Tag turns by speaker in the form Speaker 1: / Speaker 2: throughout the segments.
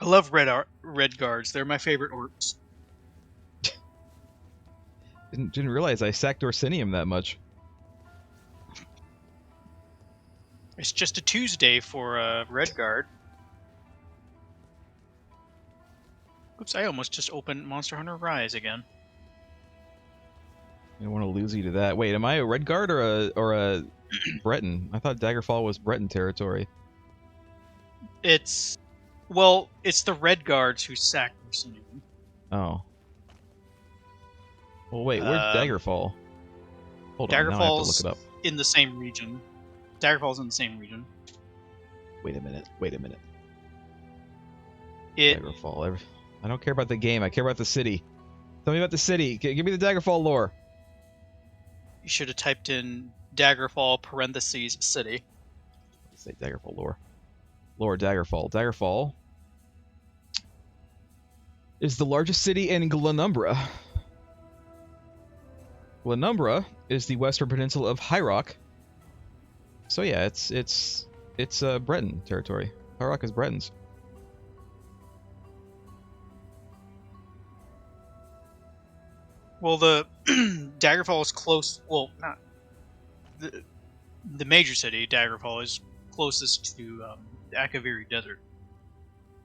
Speaker 1: I love red guards. They're my favorite orcs.
Speaker 2: Didn't realize I sacked Orsinium that much.
Speaker 1: It's just a Tuesday for red guard. Oops, I almost just opened Monster Hunter Rise again.
Speaker 2: I don't want to lose you to that. Wait, am I a Red Guard or a Breton? I thought Daggerfall was Breton territory.
Speaker 1: It's the red guards who sack Merciless.
Speaker 2: Oh. Well, wait, where's Daggerfall? Hold on, now I have to look it up.
Speaker 1: In the same region. Daggerfall's in the same region.
Speaker 2: Wait a minute.
Speaker 1: It
Speaker 2: Daggerfall. I don't care about the game. I care about the city. Tell me about the city. Give me the Daggerfall lore.
Speaker 1: You should have typed in Daggerfall parentheses city.
Speaker 2: Let's say Daggerfall lore. Lore Daggerfall. Daggerfall is the largest city in Glanumbra. Glanumbra is the western peninsula of High Rock. So yeah, it's Breton territory. High Rock is Bretons.
Speaker 1: Well, the Daggerfall is close. Well, not the major city. Daggerfall is closest to the Akaviri Desert.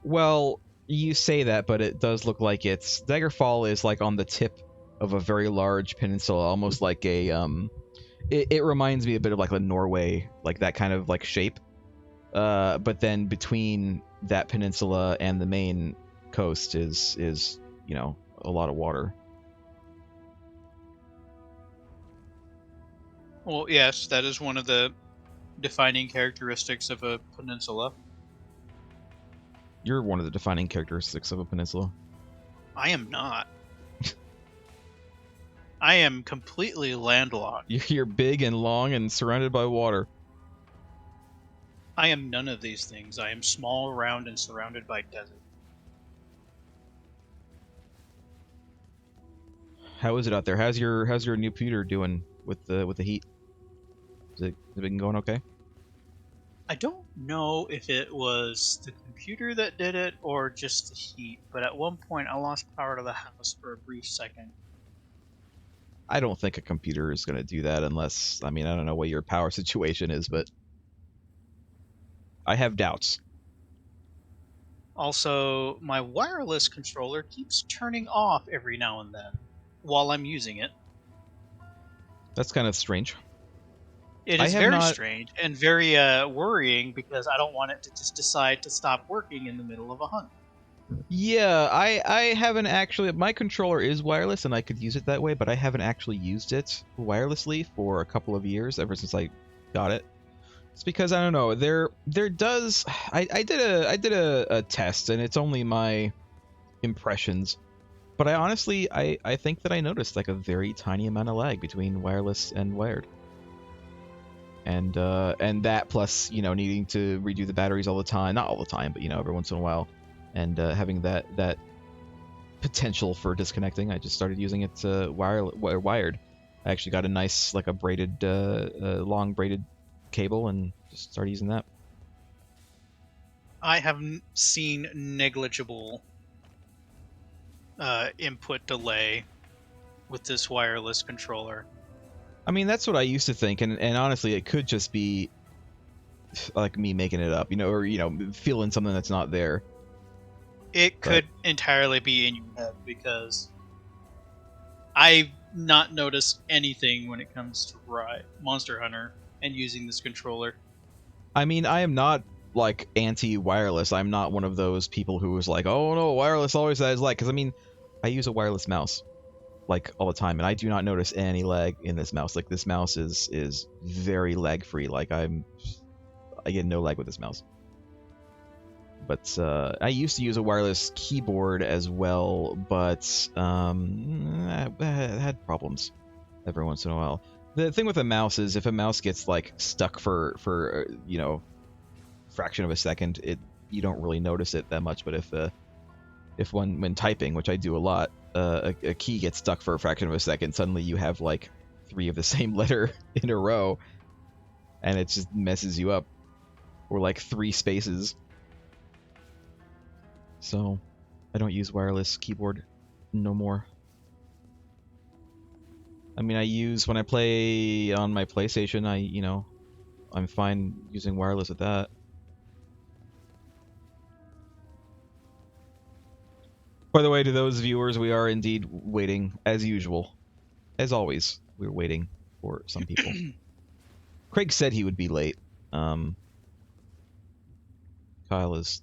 Speaker 2: Well, you say that, but it does look like Daggerfall is like on the tip of a very large peninsula, almost like a It reminds me a bit of like a Norway, like that kind of like shape. But then between that peninsula and the main coast is a lot of water.
Speaker 1: Well, yes, that is one of the defining characteristics of a peninsula.
Speaker 2: You're one of the defining characteristics of a peninsula.
Speaker 1: I am not. I am completely landlocked.
Speaker 2: You're big and long and surrounded by water.
Speaker 1: I am none of these things. I am small, round, and surrounded by desert.
Speaker 2: How is it out there? How's your new computer doing with the heat? Has it been going okay?
Speaker 1: I don't know if it was the computer that did it or just the heat, but at one point I lost power to the house for a brief second.
Speaker 2: I don't think a computer is going to do that unless, I don't know what your power situation is, but I have doubts.
Speaker 1: Also, my wireless controller keeps turning off every now and then while I'm using it.
Speaker 2: That's kind of strange.
Speaker 1: It is very strange and very worrying because I don't want it to just decide to stop working in the middle of a hunt.
Speaker 2: Yeah, I haven't actually... My controller is wireless and I could use it that way, but I haven't actually used it wirelessly for a couple of years, ever since I got it. It's because, I don't know, there does... I did a test, and it's only my impressions, but I think that I noticed like a very tiny amount of lag between wireless and wired. And that plus, needing to redo the batteries all the time. Not all the time, but, every once in a while. And having that potential for disconnecting, I just started using it wired. I actually got a nice, like a braided, long braided cable and just started using that.
Speaker 1: I have seen negligible input delay with this wireless controller.
Speaker 2: That's what I used to think, and honestly, it could just be like me making it up, or feeling something that's not there.
Speaker 1: It could entirely be in your head because I've not noticed anything when it comes to Monster Hunter and using this controller.
Speaker 2: I am not like anti-wireless. I'm not one of those people who was like, oh no, wireless always has lag. Because I use a wireless mouse like all the time, and I do not notice any lag in this mouse. Like this mouse is very lag free. Like I get no lag with this mouse. But I used to use a wireless keyboard as well, but I had problems every once in a while. The thing with a mouse is if a mouse gets like stuck for fraction of a second, you don't really notice it that much. But if when typing, which I do a lot, a key gets stuck for a fraction of a second, suddenly you have like 3 of the same letter in a row, and it just messes you up, or like 3 spaces. so I don't use wireless keyboard no more. I mean, I use when I play on my PlayStation. I'm fine using wireless at that. By the way, to those viewers, we are indeed waiting as usual, as always. We're waiting for some people. Craig said he would be late. Kyle is,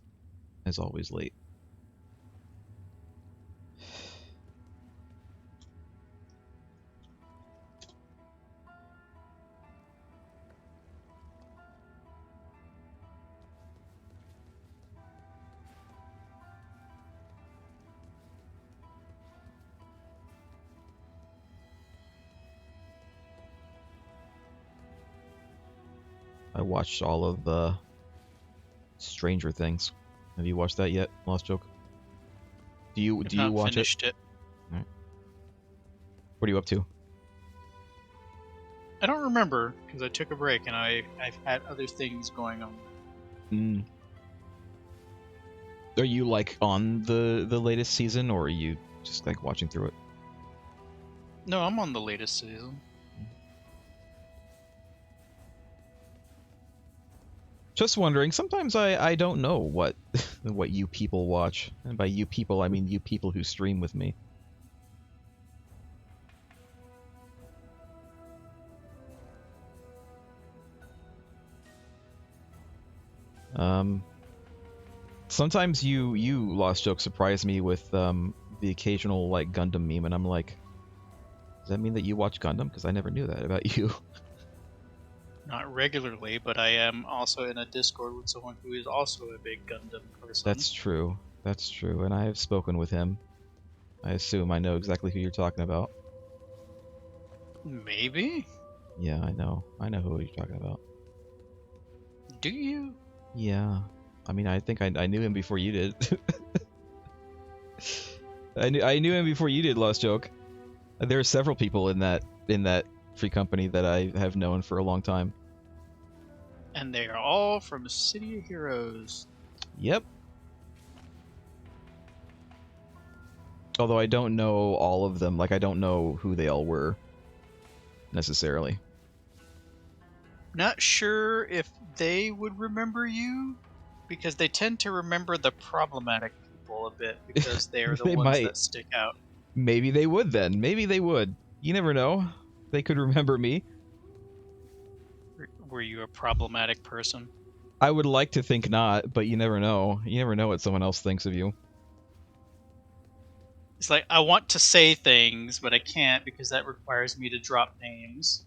Speaker 2: as always, late. I watched all of Stranger Things. Have you watched that yet, Lost Joke? Do you watch
Speaker 1: finished it?
Speaker 2: Right. What are you up to?
Speaker 1: I don't remember because I took a break and I've had other things going on.
Speaker 2: Are you like on the latest season, or are you just like watching through it?
Speaker 1: No, I'm on the latest season.
Speaker 2: Just wondering. Sometimes I don't know what what you people watch, and by you people I mean you people who stream with me. Sometimes you Lost Joke surprise me with the occasional like Gundam meme, and I'm like, does that mean that you watch Gundam? Because I never knew that about you.
Speaker 1: Not regularly, but I am also in a Discord with someone who is also a big Gundam person.
Speaker 2: That's true. That's true, and I have spoken with him. I assume I know exactly who you're talking about.
Speaker 1: Maybe?
Speaker 2: Yeah, I know. I know who you're talking about.
Speaker 1: Do you?
Speaker 2: Yeah. I mean, I think I knew him before you did. I knew him before you did, Lost Joke. There are several people in that free company that I have known for a long time.
Speaker 1: And they are all from City of Heroes.
Speaker 2: Yep. Although I don't know all of them. Like, I don't know who they all were, necessarily.
Speaker 1: Not sure if they would remember you, because they tend to remember the problematic people a bit, because they are the
Speaker 2: They
Speaker 1: ones
Speaker 2: might.
Speaker 1: that stick out.
Speaker 2: Maybe they would then. Maybe they would. You never know. They could remember me.
Speaker 1: Were you a problematic person?
Speaker 2: I would like to think not, but you never know. You never know what someone else thinks of you.
Speaker 1: It's like, I want to say things, but I can't because that requires me to drop names.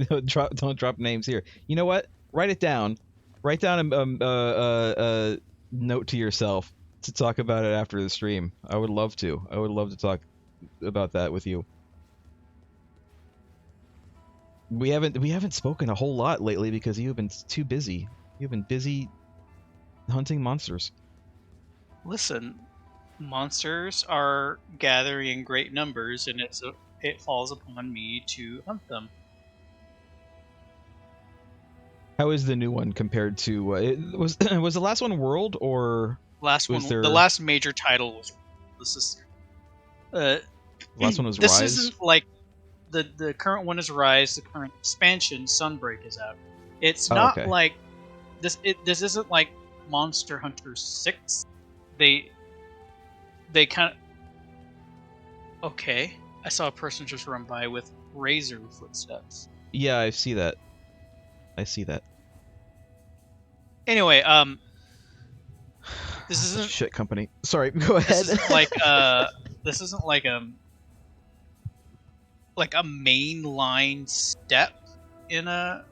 Speaker 2: Don't drop names here. You know what? Write it down. Write down a note to yourself to talk about it after the stream. I would love to. I would love to talk about that with you. We haven't spoken a whole lot lately because you've been too busy. You've been busy hunting monsters.
Speaker 1: Listen, monsters are gathering in great numbers, and it falls upon me to hunt them.
Speaker 2: How is the new one compared to was the last one World, or
Speaker 1: The last major title was this is
Speaker 2: last one was
Speaker 1: this
Speaker 2: Rise?
Speaker 1: isn't like the current one is Rise. The current expansion Sunbreak is out. It's not
Speaker 2: okay.
Speaker 1: like this. This isn't like Monster Hunter 6. They kind of okay. I saw a person just run by with razor footsteps.
Speaker 2: Yeah, I see that.
Speaker 1: Anyway, this isn't
Speaker 2: shit company. Sorry, go ahead.
Speaker 1: This isn't like a mainline step in the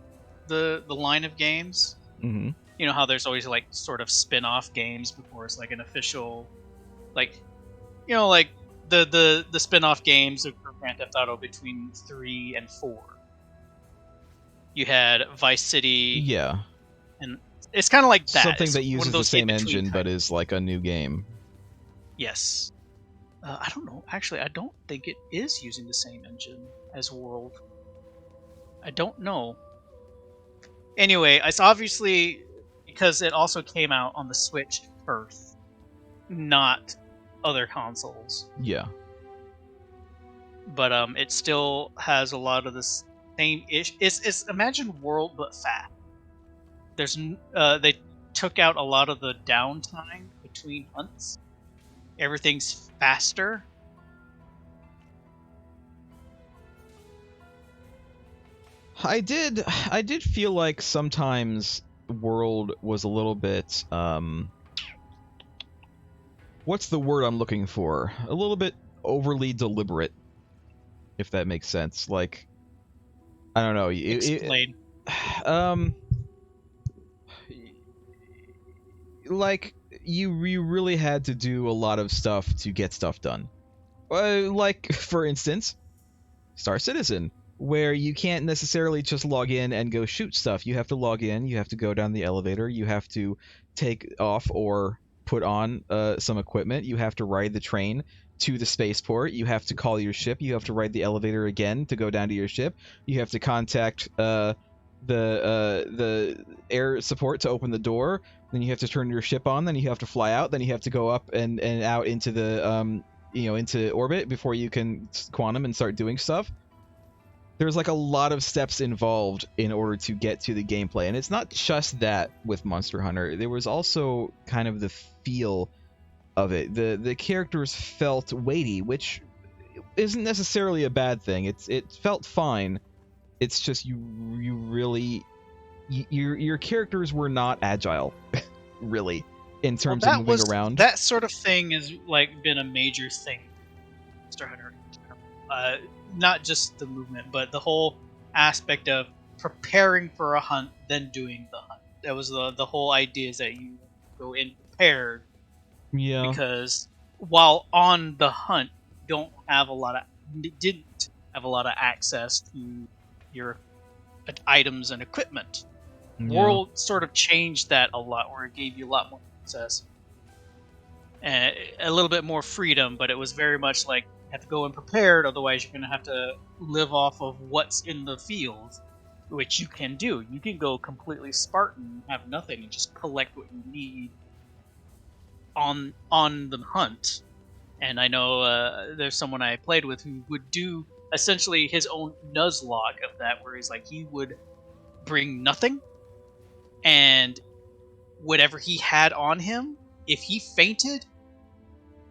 Speaker 1: line of games.
Speaker 2: Mm-hmm.
Speaker 1: You know how there's always like sort of spin-off games before it's like an official, like, you know, like the spin-off games of Grand Theft Auto between 3 and 4. You had Vice City.
Speaker 2: Yeah.
Speaker 1: And it's kind of like that.
Speaker 2: Something
Speaker 1: it's
Speaker 2: that uses the same engine but is like a new game.
Speaker 1: Yes. I don't know. Actually, I don't think it is using the same engine as World. I don't know. Anyway, it's obviously because it also came out on the Switch first. not other consoles.
Speaker 2: Yeah.
Speaker 1: But it still has a lot of the same ish. It's Imagine World but fast. They took out a lot of the downtime between hunts. Everything's faster.
Speaker 2: I did feel like sometimes World was a little bit what's the word I'm looking for? A little bit overly deliberate, if that makes sense. Like, I don't know.
Speaker 1: Explain.
Speaker 2: Like you really had to do a lot of stuff to get stuff done. Like, for instance, Star Citizen, where you can't necessarily just log in and go shoot stuff. You have to log in, you have to go down the elevator, you have to take off or put on some equipment, you have to ride the train to the spaceport, you have to call your ship, you have to ride the elevator again to go down to your ship, you have to contact the air support to open the door, then you have to turn your ship on, then you have to fly out, then you have to go up and out into the into orbit before you can quantum and start doing stuff. There's like a lot of steps involved in order to get to the gameplay, and it's not just that with Monster Hunter. There was also kind of the feel of it. The characters felt weighty, which isn't necessarily a bad thing. It felt fine. It's just your characters were not agile, really, in terms of moving around.
Speaker 1: That sort of thing has like been a major thing, Monster Hunter. Not just the movement, but the whole aspect of preparing for a hunt, then doing the hunt. That was the whole idea, is that you go in prepared.
Speaker 2: Yeah.
Speaker 1: Because while on the hunt, you didn't have a lot of access to your items and equipment.
Speaker 2: Yeah.
Speaker 1: World sort of changed that a lot, where it gave you a lot more access and a little bit more freedom, but it was very much like, have to go in prepared, otherwise you're going to have to live off of what's in the field, which you can do. You can go completely Spartan, have nothing, and just collect what you need on the hunt. And I know there's someone I played with who would do essentially his own Nuzlocke of that, where he's like, he would bring nothing, and whatever he had on him, if he fainted,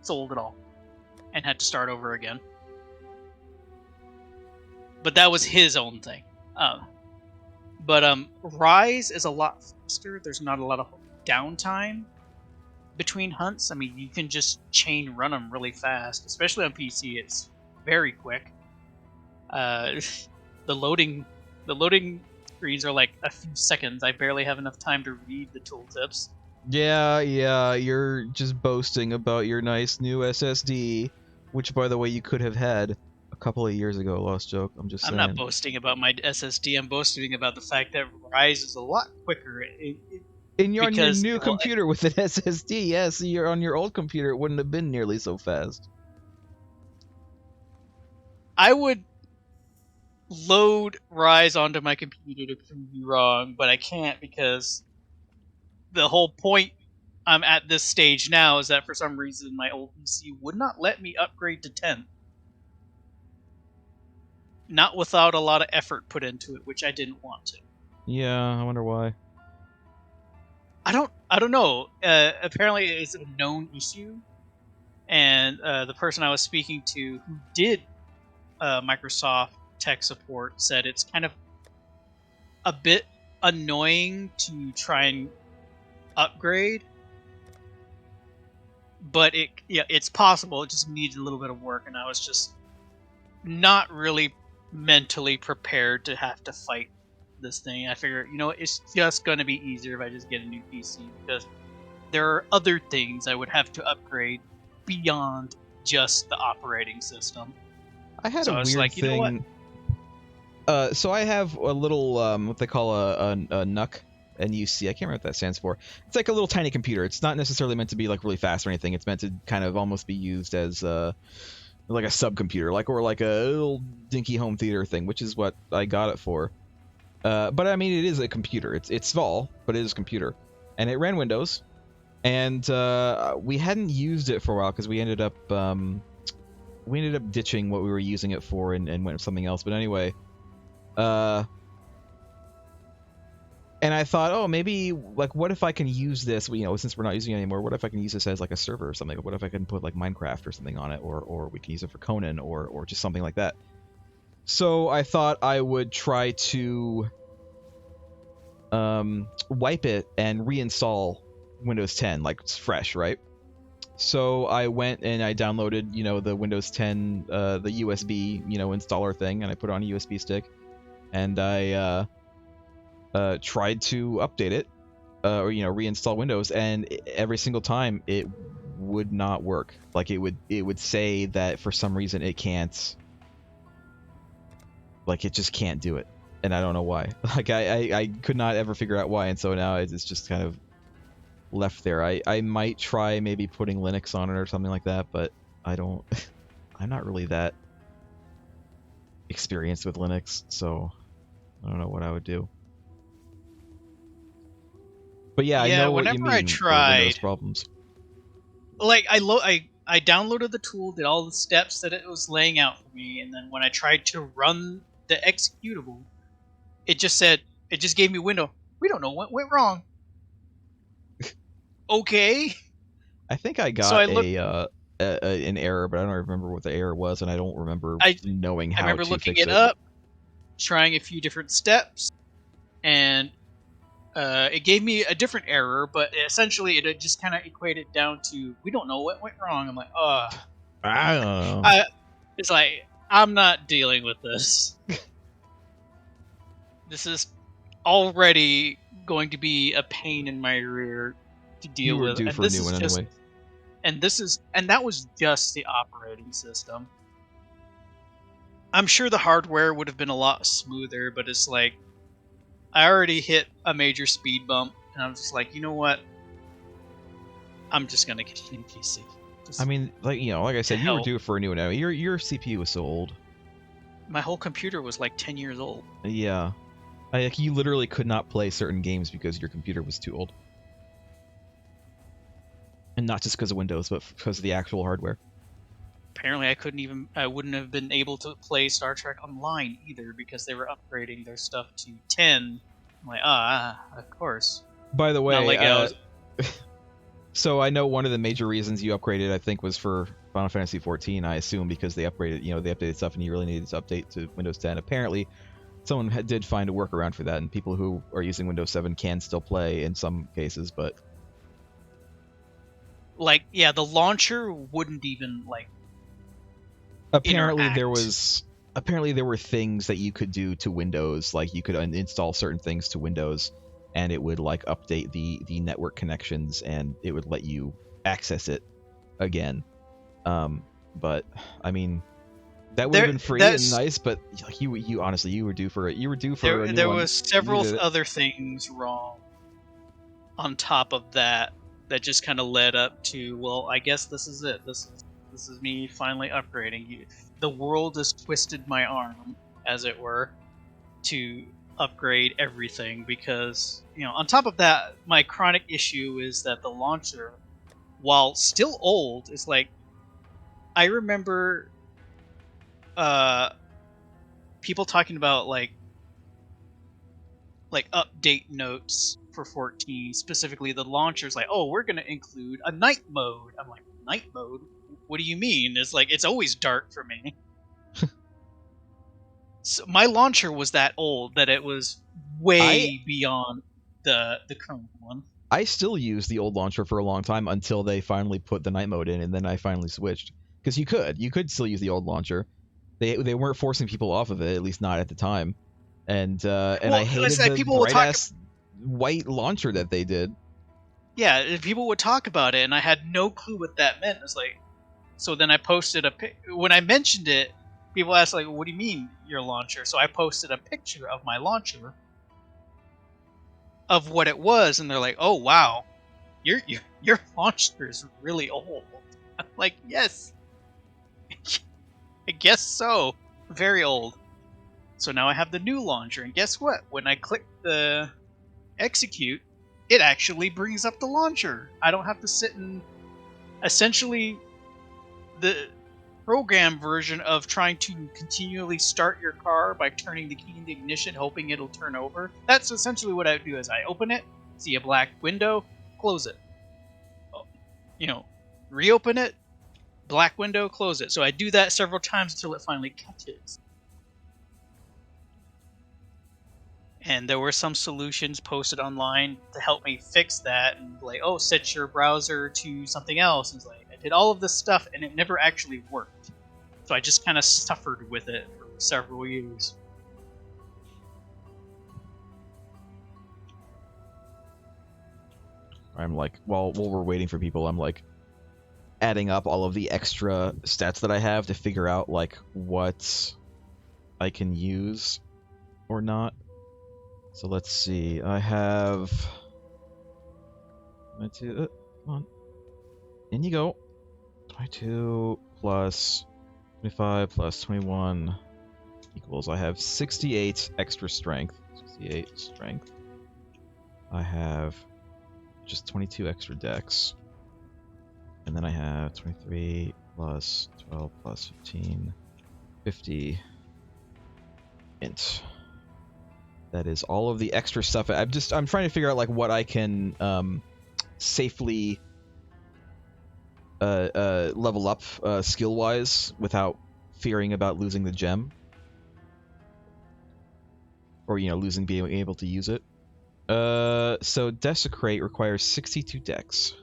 Speaker 1: sold it all and had to start over again. But that was his own thing. But Rise is a lot faster. There's not a lot of downtime between hunts. I mean, you can just chain run them really fast, especially on PC. It's very quick. The loading screens are like a few seconds. I barely have enough time to read the tooltips.
Speaker 2: Yeah, you're just boasting about your nice new SSD, which, by the way, you could have had a couple of years ago. Lost joke. I'm just saying.
Speaker 1: I'm not boasting about my SSD. I'm boasting about the fact that Rise is a lot quicker.
Speaker 2: On your new computer with an SSD, yes. You're on your old computer, it wouldn't have been nearly so fast.
Speaker 1: I would load Rise onto my computer to prove you wrong, but I can't, because the whole point I'm at this stage now is that for some reason my old PC would not let me upgrade to 10. Not without a lot of effort put into it, which I didn't want to.
Speaker 2: Yeah, I wonder why.
Speaker 1: I don't know. Apparently it's a known issue, and the person I was speaking to who did Microsoft tech support said it's kind of a bit annoying to try and upgrade, but it's possible. It just needed a little bit of work, and I was just not really mentally prepared to have to fight this thing. I figure, it's just going to be easier if I just get a new PC, because there are other things I would have to upgrade beyond just the operating system.
Speaker 2: I had a weird thing. You know what? So I have a little what they call a NUC. NUC, I can't remember what that stands for. It's like a little tiny computer. It's not necessarily meant to be like really fast or anything. It's meant to kind of almost be used as like a subcomputer, or like a little dinky home theater thing, which is what I got it for. But I mean, it is a computer. It's small, but it is a computer, and it ran Windows. And we hadn't used it for a while because we ended up ditching what we were using it for and went with something else. But anyway, and I thought, oh, maybe, like, what if I can use this, you know, since we're not using it anymore, what if I can use this as, like, a server or something? What if I can put, like, Minecraft or something on it, or we can use it for Conan, or just something like that. So I thought I would try to wipe it and reinstall Windows 10, like, it's fresh, right? So I went and I downloaded, you know, the Windows 10, the USB, you know, installer thing, and I put it on a USB stick, and I, tried to update it, or, you know, reinstall Windows, and every single time it would not work. Like, it would say that for some reason it can't, like, it just can't do it, and I don't know why. Like, I could not ever figure out why, and so now it's just kind of left there. I might try maybe putting Linux on it or something like that, but I don't, I'm not really that experienced with Linux, so I don't know what I would do. But yeah, I know what you
Speaker 1: whenever I
Speaker 2: mean for Windows
Speaker 1: tried,
Speaker 2: problems.
Speaker 1: like I downloaded the tool, did all the steps that it was laying out for me, and then when I tried to run the executable, it just gave me a window. We don't know what went wrong. Okay.
Speaker 2: I think I
Speaker 1: So
Speaker 2: got an error, but I don't remember what the error was, and I don't remember knowing
Speaker 1: I
Speaker 2: how
Speaker 1: remember
Speaker 2: to
Speaker 1: looking
Speaker 2: fix
Speaker 1: it up, trying a few different steps, and it gave me a different error, but essentially it just kind of equated down to, we don't know what went wrong. I'm like,
Speaker 2: I don't know.
Speaker 1: It's like, I'm not dealing with this. This is already going to be a pain in my rear to deal
Speaker 2: You were
Speaker 1: with.
Speaker 2: due
Speaker 1: And
Speaker 2: for a
Speaker 1: this
Speaker 2: new
Speaker 1: is
Speaker 2: one
Speaker 1: just,
Speaker 2: anyway.
Speaker 1: and that was just the operating system. I'm sure the hardware would have been a lot smoother, but it's like, I already hit a major speed bump, and I'm just like, you know what? I'm just gonna get a new PC.
Speaker 2: I mean, like, you know, like I said, you were
Speaker 1: hell.
Speaker 2: due for a new one. Now your CPU was so old.
Speaker 1: My whole computer was like 10 years old.
Speaker 2: Yeah, like, you literally could not play certain games because your computer was too old, and not just because of Windows, but because of the actual hardware.
Speaker 1: Apparently, I wouldn't have been able to play Star Trek Online either because they were upgrading their stuff to 10. I'm like, of course.
Speaker 2: By the way,
Speaker 1: Not like I was.
Speaker 2: So I know one of the major reasons you upgraded, I think, was for Final Fantasy 14. I assume because they upgraded, you know, they updated stuff, and you really needed to update to Windows 10. Apparently, someone did find a workaround for that, and people who are using Windows 7 can still play in some cases, but
Speaker 1: Like, yeah, the launcher wouldn't even, like,
Speaker 2: apparently
Speaker 1: interact.
Speaker 2: there were things that you could do to Windows, like you could install certain things to Windows, and it would, like, update the network connections, and it would let you access it again. But I mean, that would have been free and nice, but like, you honestly, you were due for it. You were due for a new
Speaker 1: There
Speaker 2: one.
Speaker 1: was several other things wrong on top of that just kind of led up to, well, I guess this is it. This is me finally upgrading. The world has twisted my arm, as it were, to upgrade everything because, you know, on top of that, my chronic issue is that the launcher, while still old, is like, I remember people talking about like update notes for 14, specifically the launcher's like, oh, we're gonna include a night mode. I'm like, night mode? What do you mean? It's like, it's always dark for me. So my launcher was that old that it was way beyond the current one.
Speaker 2: I still used the old launcher for a long time until they finally put the night mode in, and then I finally switched. Because you could still use the old launcher. They weren't forcing people off of it, at least not at the time. And I hated the bright ass white launcher that they did.
Speaker 1: Yeah, people would talk about it, and I had no clue what that meant. It's like, so then I posted when I mentioned it, people asked, like, what do you mean your launcher? So I posted a picture of my launcher of what it was, and they're like, oh wow, your launcher is really old. I'm like, yes. I guess so. Very old. So now I have the new launcher, and guess what? When I click the execute, it actually brings up the launcher. I don't have to sit and essentially the program version of trying to continually start your car by turning the key in the ignition, hoping it'll turn over. That's essentially what I would do. Is I open it, see a black window, close it. Reopen it, black window, close it. So I do that several times until it finally catches. And there were some solutions posted online to help me fix that, and like, oh, set your browser to something else. And it's like, I did all of this stuff, and it never actually worked. So I just kind of suffered with it for several years.
Speaker 2: I'm like, while we're waiting for people, I'm like adding up all of the extra stats that I have to figure out like what I can use or not. So let's see. I have 22. Come on, in you go. 22 plus 25 plus 21 equals. I have 68 extra strength. 68 strength. I have just 22 extra dex. And then I have 23 plus 12 plus 15. 50 int. That is all of the extra stuff. I'm trying to figure out like what I can safely level up skill wise without fearing about losing the gem, or losing being able to use it. So Desecrate requires 62 dex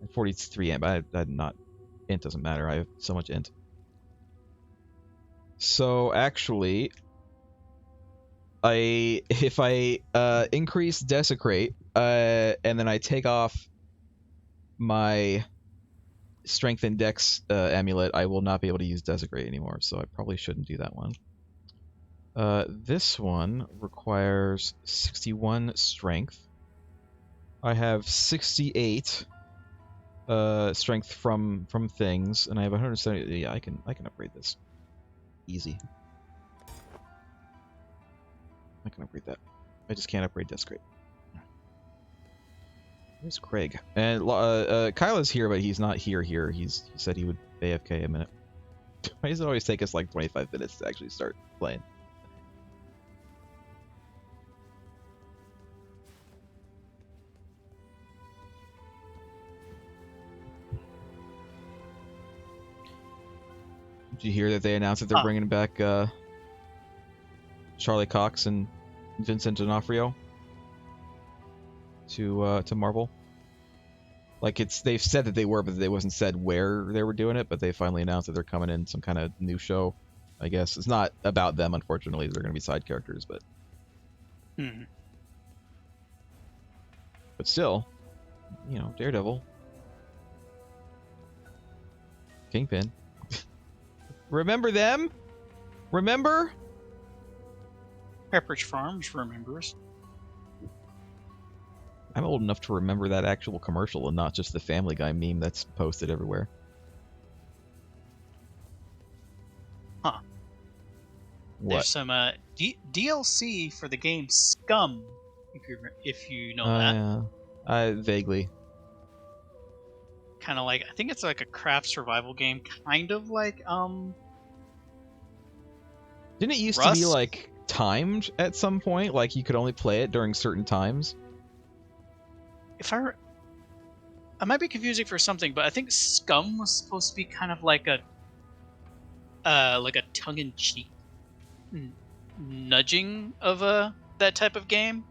Speaker 2: and 43 int. I'm not int doesn't matter. I have so much int. So actually, if I increase Desecrate and then I take off my Strength and Dex amulet, I will not be able to use Desecrate anymore. So I probably shouldn't do that one. This one requires 61 strength. I have 68 strength from things, and I have 170. Yeah, I can upgrade this. Easy. I can upgrade that. I just can't upgrade Desecrate. Where's Craig? And Kyle is here, but he's not here. He said he would AFK a minute. Why does it always take us like 25 minutes to actually start playing? Did you hear that they announced that they're bringing back Charlie Cox and Vincent D'Onofrio to Marvel? Like they've said that they were, but they wasn't said where they were doing it. But they finally announced that they're coming in some kind of new show. I guess it's not about them, unfortunately. They're going to be side characters, but but still, Daredevil, Kingpin. Remember them? Remember?
Speaker 1: Pepperidge Farms remembers.
Speaker 2: I'm old enough to remember that actual commercial and not just the Family Guy meme that's posted everywhere.
Speaker 1: Huh.
Speaker 2: What?
Speaker 1: There's some DLC for the game Scum, if you know that.
Speaker 2: Yeah. Vaguely.
Speaker 1: Kind of like, I think it's like a craft survival game, kind of like
Speaker 2: Didn't it used
Speaker 1: Rust?
Speaker 2: to be like timed at some point? Like you could only play it during certain times?
Speaker 1: If I might be confusing for something, but I think Scum was supposed to be kind of like a tongue-in-cheek nudging of that type of game.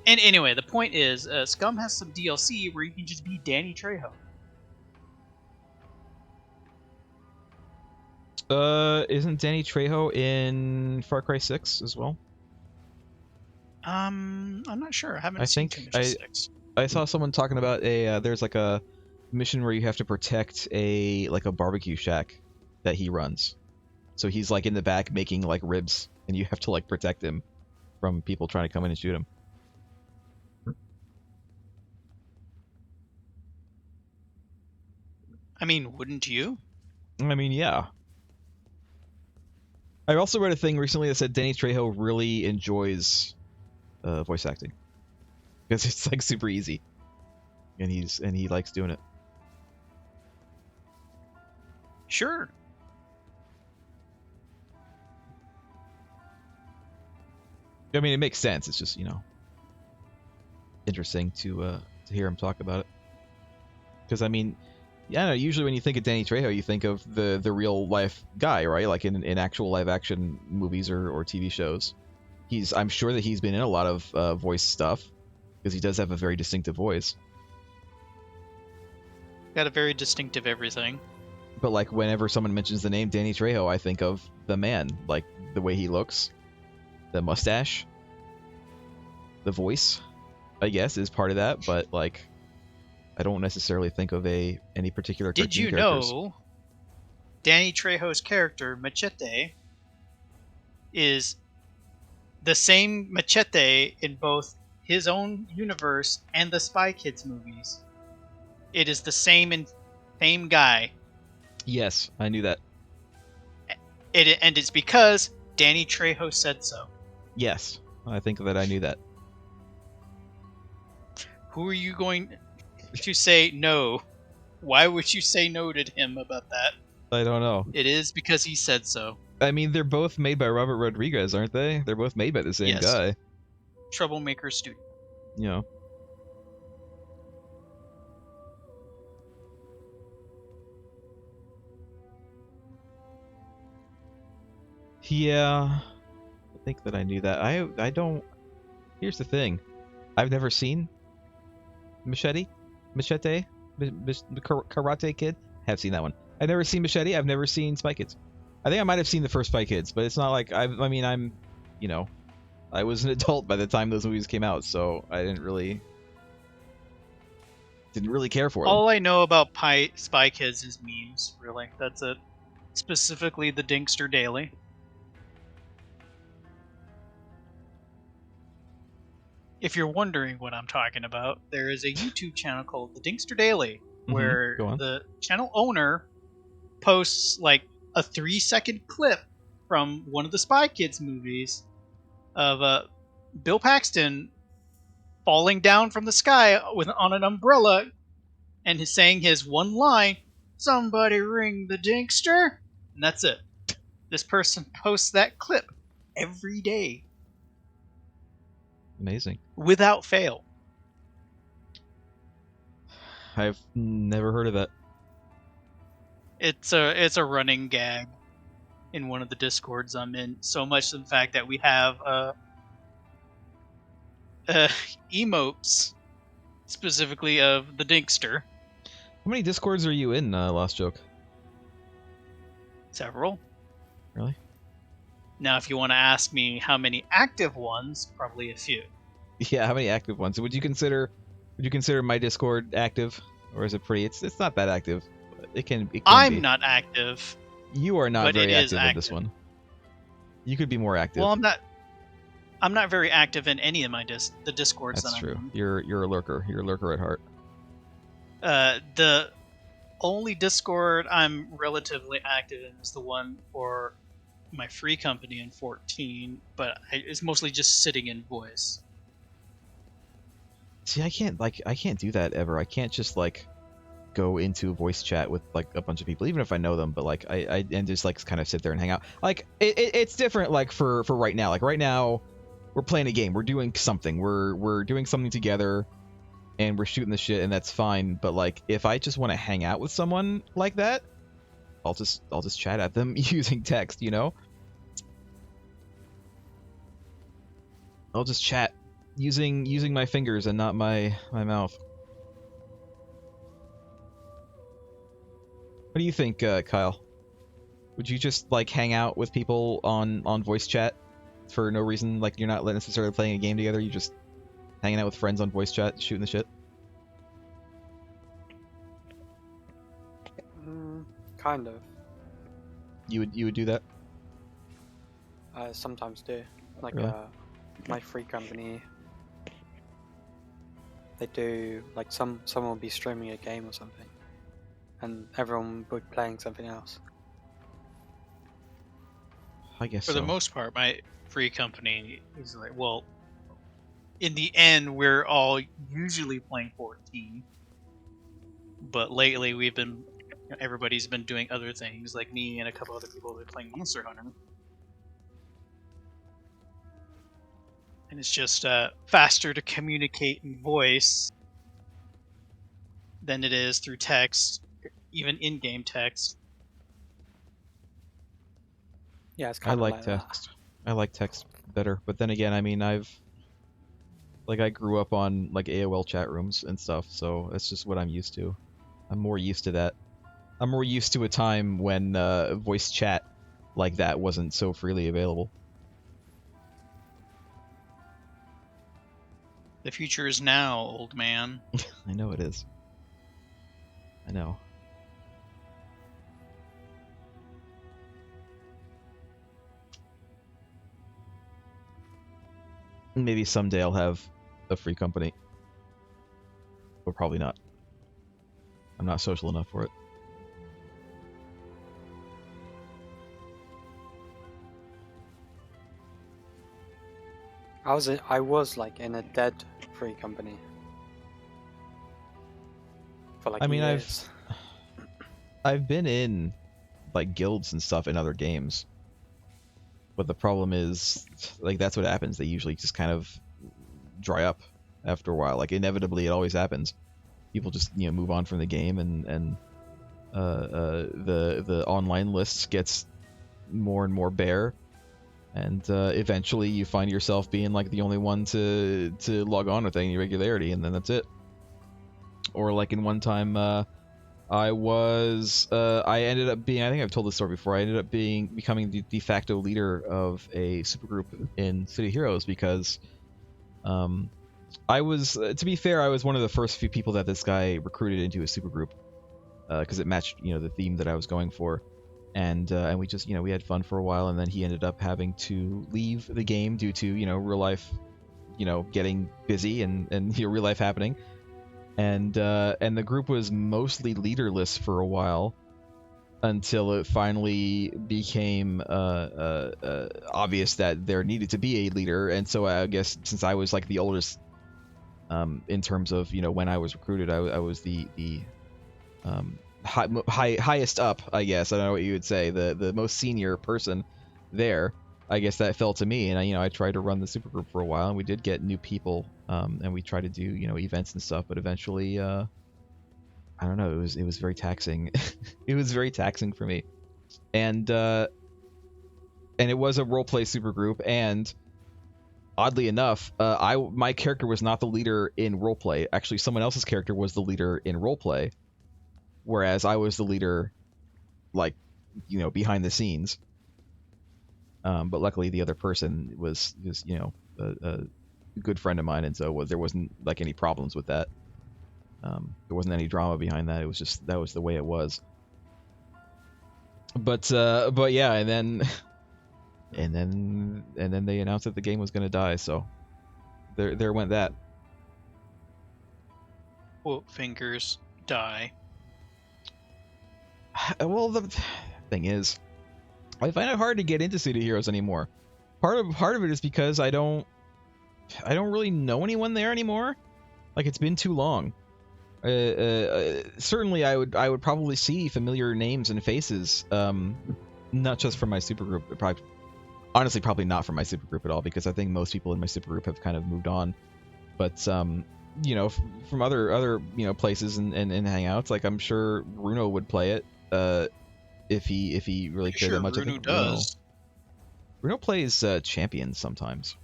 Speaker 1: And anyway, the point is, Scum has some DLC where you can just be Danny Trejo.
Speaker 2: Isn't Danny Trejo in Far Cry 6 as well?
Speaker 1: I'm not sure. I haven't seen too much of 6.
Speaker 2: I saw someone talking about there's like a mission where you have to protect a barbecue shack that he runs. So he's like in the back making like ribs, and you have to like protect him from people trying to come in and shoot him.
Speaker 1: I mean, wouldn't you?
Speaker 2: I mean, yeah. I also read a thing recently that said Danny Trejo really enjoys voice acting. because it's like super easy, and he likes doing it.
Speaker 1: Sure.
Speaker 2: I mean, it makes sense. It's just interesting to hear him talk about it. Because I mean, yeah, I know, usually when you think of Danny Trejo, you think of the real life guy, right? Like in actual live action movies or TV shows. I'm sure that he's been in a lot of voice stuff because he does have a very distinctive voice.
Speaker 1: Got a very distinctive everything.
Speaker 2: But like whenever someone mentions the name Danny Trejo, I think of the man, like the way he looks, the mustache, the voice, I guess, is part of that. But like, I don't necessarily think of any particular cartoon
Speaker 1: Did you
Speaker 2: characters.
Speaker 1: know Danny Trejo's character, Machete, is the same Machete in both his own universe and the Spy Kids movies? It is the same guy.
Speaker 2: Yes, I knew that.
Speaker 1: And it's because Danny Trejo said so.
Speaker 2: Yes, I think that I knew that.
Speaker 1: Who are you going to say no? Why would you say no to him about that?
Speaker 2: I don't know.
Speaker 1: It is because he said so.
Speaker 2: I mean, they're both made by Robert Rodriguez, aren't they? They're both made by the same guy.
Speaker 1: Troublemaker Studio.
Speaker 2: You know. Yeah, I think that I knew that. I don't. Here's the thing, I've never seen Machete, Karate Kid. Have seen that one. I've never seen Machete. I've never seen Spy Kids. I think I might have seen the first Spy Kids, but it's not like I mean, I'm, I was an adult by the time those movies came out, so I didn't really care for them.
Speaker 1: All I know about Spy Kids is memes. Really, that's it. Specifically, the Dinkster Daily. If you're wondering what I'm talking about, there is a YouTube channel called The Dinkster Daily, where the channel owner posts like a 3-second clip from one of the Spy Kids movies of Bill Paxton falling down from the sky on an umbrella and saying his one line, "Somebody ring the Dinkster," and that's it. This person posts that clip every day.
Speaker 2: Amazing.
Speaker 1: Without fail.
Speaker 2: I've never heard of that.
Speaker 1: It's a running gag in one of the Discords I'm in. So much in fact that we have emotes specifically of the Dinkster.
Speaker 2: How many Discords are you in, Lost Joke?
Speaker 1: Several.
Speaker 2: Really?
Speaker 1: Now, if you want to ask me how many active ones, probably a few.
Speaker 2: Yeah, how many active ones? Would you consider my Discord active, or is it pretty? It's not that active. It can
Speaker 1: I'm
Speaker 2: be.
Speaker 1: not active.
Speaker 2: You are not very active in this one. You could be more active.
Speaker 1: Well, I'm not very active in any of my the Discords.
Speaker 2: That's
Speaker 1: that
Speaker 2: true.
Speaker 1: I'm in.
Speaker 2: You're a lurker. You're a lurker at heart.
Speaker 1: The only Discord I'm relatively active in is the one for my free company in 14, but it's mostly just sitting in voice.
Speaker 2: See, I can't do that ever. I can't just go into a voice chat with a bunch of people, even if I know them. But I and just kind of sit there and hang out. It's different. For right now. Right now, we're playing a game. We're doing something. We're doing something together, and we're shooting the shit, and that's fine. But if I just want to hang out with someone like that, I'll just chat at them using text. I'll just chat using my fingers and not my mouth. What do you think, Kyle? Would you just hang out with people on voice chat for no reason? You're not necessarily playing a game together. You just hanging out with friends on voice chat, shooting the shit.
Speaker 3: Kind of.
Speaker 2: You would do that?
Speaker 3: I sometimes do.
Speaker 2: Really?
Speaker 3: My free company. They do someone will be streaming a game or something, and everyone will be playing something else.
Speaker 2: I guess
Speaker 1: For
Speaker 2: so.
Speaker 1: the most part, my free company is in the end, we're all usually playing 14. But lately, everybody's been doing other things. Like me and a couple other people have been playing Monster Hunter. And it's just faster to communicate in voice than it is through text, even in-game text.
Speaker 3: Yeah, it's
Speaker 2: I
Speaker 3: kind of
Speaker 2: like
Speaker 3: like that.
Speaker 2: text. I like text better, but then again, I mean, I grew up on like AOL chat rooms and stuff, so that's just what I'm used to. I'm more used to that. I'm more used to a time when voice chat like that wasn't so freely available.
Speaker 1: The future is now, old man.
Speaker 2: I know it is. I know. Maybe someday I'll have a free company. But probably not. I'm not social enough for it.
Speaker 3: I was like in a dead free company for like
Speaker 2: I mean,
Speaker 3: years.
Speaker 2: I've been in like guilds and stuff in other games. But the problem is, like, that's what happens. They usually just kind of dry up after a while. Like, inevitably, it always happens. People just, move on from the game, and the online list gets more and more bare, and eventually you find yourself being like the only one to log on with any regularity, and then that's it. Or like in one time, I ended up being, I think I've told this story before, I ended up becoming the de facto leader of a supergroup in City Heroes because I was, to be fair, I was one of the first few people that this guy recruited into a supergroup because it matched, the theme that I was going for. And we just, we had fun for a while, and then he ended up having to leave the game due to, real life, getting busy and real life happening. And the group was mostly leaderless for a while until it finally became obvious that there needed to be a leader. And so I guess since I was like the oldest in terms of when I was recruited, I was the highest up, I guess. I don't know what you would say, the most senior person there. I guess that fell to me, and I tried to run the supergroup for a while, and we did get new people, and we tried to do events and stuff, but eventually, I don't know, it was very taxing. It was very taxing for me, and it was a roleplay supergroup, and oddly enough, my character was not the leader in roleplay. Actually, someone else's character was the leader in roleplay, whereas I was the leader, like behind the scenes. But luckily, the other person was a good friend of mine, and so there wasn't like any problems with that. There wasn't any drama behind that. It was just that was the way it was. But yeah, and then they announced that the game was going to die. So there went that.
Speaker 1: Quote fingers die.
Speaker 2: Well, the thing is, I find it hard to get into City Heroes anymore. Part of it is because I don't really know anyone there anymore. Like, it's been too long. Certainly, I would probably see familiar names and faces. Not just from my supergroup. Honestly, probably not from my supergroup at all, because I think most people in my supergroup have kind of moved on. But from other places and hangouts, like I'm sure Bruno would play it. If he really cared that much.
Speaker 1: Bruno does.
Speaker 2: Bruno plays champions sometimes.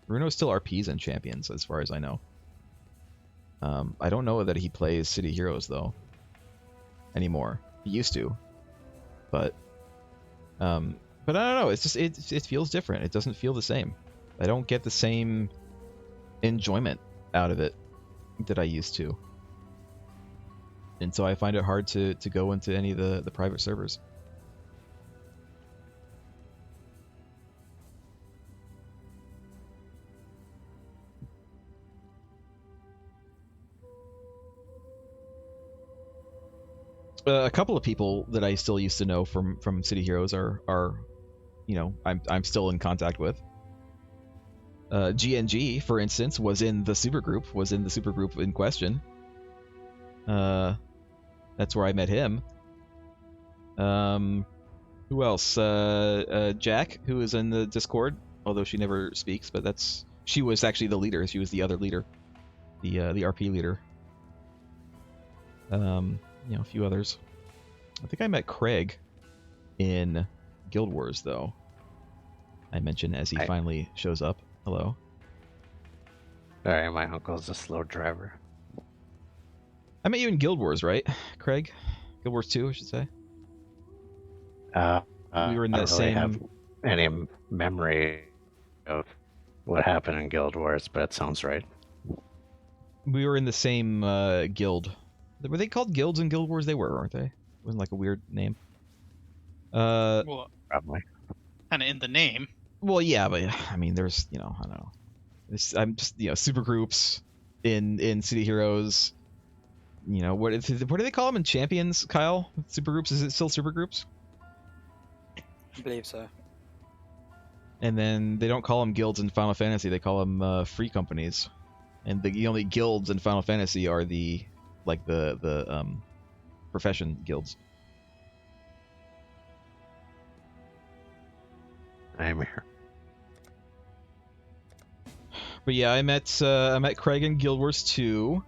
Speaker 2: Bruno still RPs and champions, as far as I know. I don't know that he plays City Heroes though anymore. He used to, but I don't know. It's just it feels different. It doesn't feel the same. I don't get the same enjoyment out of it that I used to. And so I find it hard to go into any of the private servers. A couple of people that I still used to know from City Heroes are I'm still in contact with. GNG, for instance, was in the supergroup in question. That's where I met him. Who else? Jack, who is in the Discord, although she never speaks, but she was actually the leader. She was the other leader, the RP leader. A few others. I think I met Craig in Guild Wars, though. I mentioned as he finally shows up. Hello.
Speaker 4: Sorry, my uncle's a slow driver.
Speaker 2: I met you in Guild Wars, right, Craig? Guild Wars 2, I should say. We were in that
Speaker 4: I don't really
Speaker 2: same.
Speaker 4: have any memory of what happened in Guild Wars, but it sounds right.
Speaker 2: We were in the same guild. Were they called guilds in Guild Wars? They were, weren't they? It wasn't like a weird name.
Speaker 1: Well,
Speaker 4: Probably.
Speaker 1: kind of in the name.
Speaker 2: Well, yeah, but I mean, there's, I don't know. I'm just, super groups in City Heroes. What do they call them in Champions, Kyle? Super groups? Is it still super groups?
Speaker 3: I believe so.
Speaker 2: And then they don't call them guilds in Final Fantasy. They call them free companies. And the only guilds in Final Fantasy are the profession guilds.
Speaker 4: I'm here.
Speaker 2: But yeah, I met Craig in Guild Wars 2.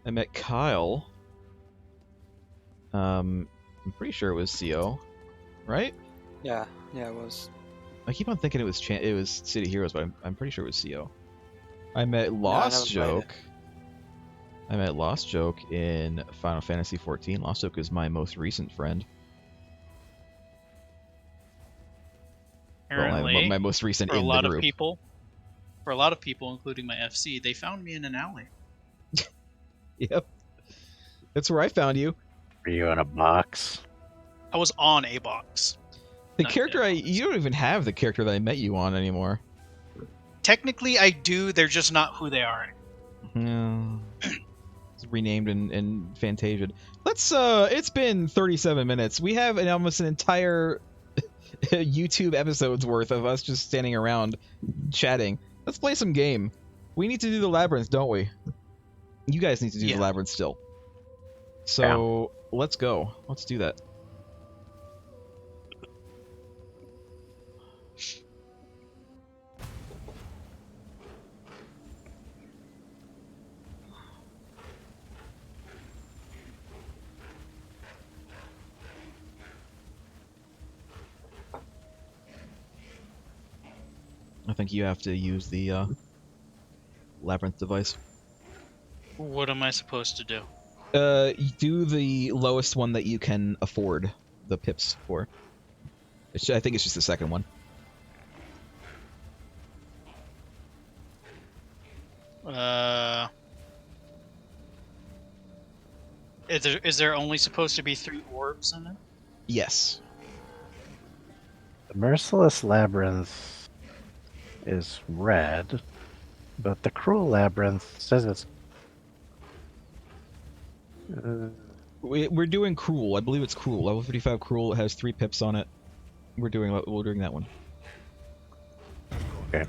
Speaker 2: I met Kyle. I'm pretty sure it was CO, right?
Speaker 3: Yeah, it was.
Speaker 2: I keep on thinking it was City Heroes, but I'm pretty sure it was CO. I met Lost Joke. I met Lost Joke in Final Fantasy XIV. Lost Joke is my most recent friend.
Speaker 1: Apparently,
Speaker 2: well, my most recent
Speaker 1: for a
Speaker 2: in
Speaker 1: lot
Speaker 2: the
Speaker 1: of
Speaker 2: group.
Speaker 1: people, including my FC, they found me in an alley.
Speaker 2: Yep, that's where I found you.
Speaker 4: Were you in a box?
Speaker 1: I was on a box.
Speaker 2: The
Speaker 1: Not
Speaker 2: character
Speaker 1: yet.
Speaker 2: you don't even have the character that I met you on anymore.
Speaker 1: Technically, I do. They're just not who they are anymore.
Speaker 2: Yeah. It's renamed and Fantasia'd. It's been 37 minutes. We have almost an entire YouTube episode's worth of us just standing around chatting. Let's play some game. We need to do the labyrinth, don't we? You guys need to do the labyrinth still. So let's go. Let's do that. I think you have to use the labyrinth device.
Speaker 1: What am I supposed to do?
Speaker 2: Do the lowest one that you can afford the pips for. I think it's just the second one.
Speaker 1: Is there only supposed to be 3 orbs in it?
Speaker 2: Yes.
Speaker 4: The Merciless Labyrinth is red, but the Cruel Labyrinth says it's...
Speaker 2: We're doing Cruel. I believe it's Cruel. Level 55 Cruel. It has 3 pips on it. We're doing that one.
Speaker 4: Okay.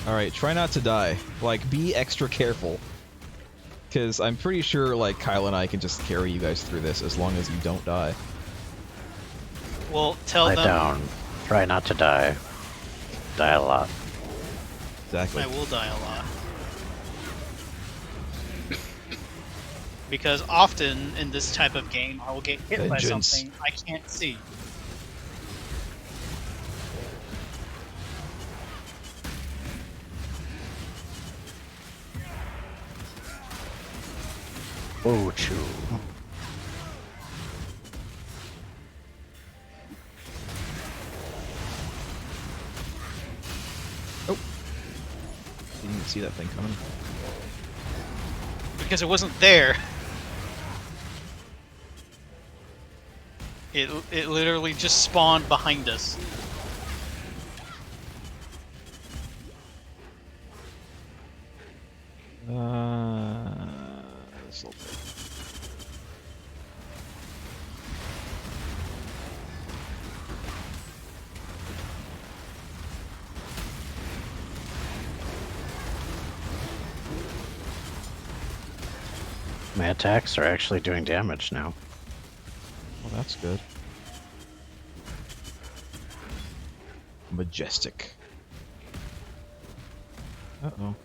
Speaker 2: Alright, try not to die. Like, be extra careful. Because I'm pretty sure, like, Kyle and I can just carry you guys through this as long as you don't die.
Speaker 1: Well, tell
Speaker 4: Lie
Speaker 1: them
Speaker 4: down. Try not to die. Die a lot.
Speaker 2: Exactly.
Speaker 1: I will die a lot. Because often in this type of game, I will get hit by
Speaker 2: Vengeance.
Speaker 1: something I can't see.
Speaker 4: Oh, chew.
Speaker 2: Oh. see that thing coming.
Speaker 1: Because it wasn't there. It literally just spawned behind us.
Speaker 2: This will take.
Speaker 4: My attacks are actually doing damage now.
Speaker 2: Well, that's good. Majestic. Uh-oh.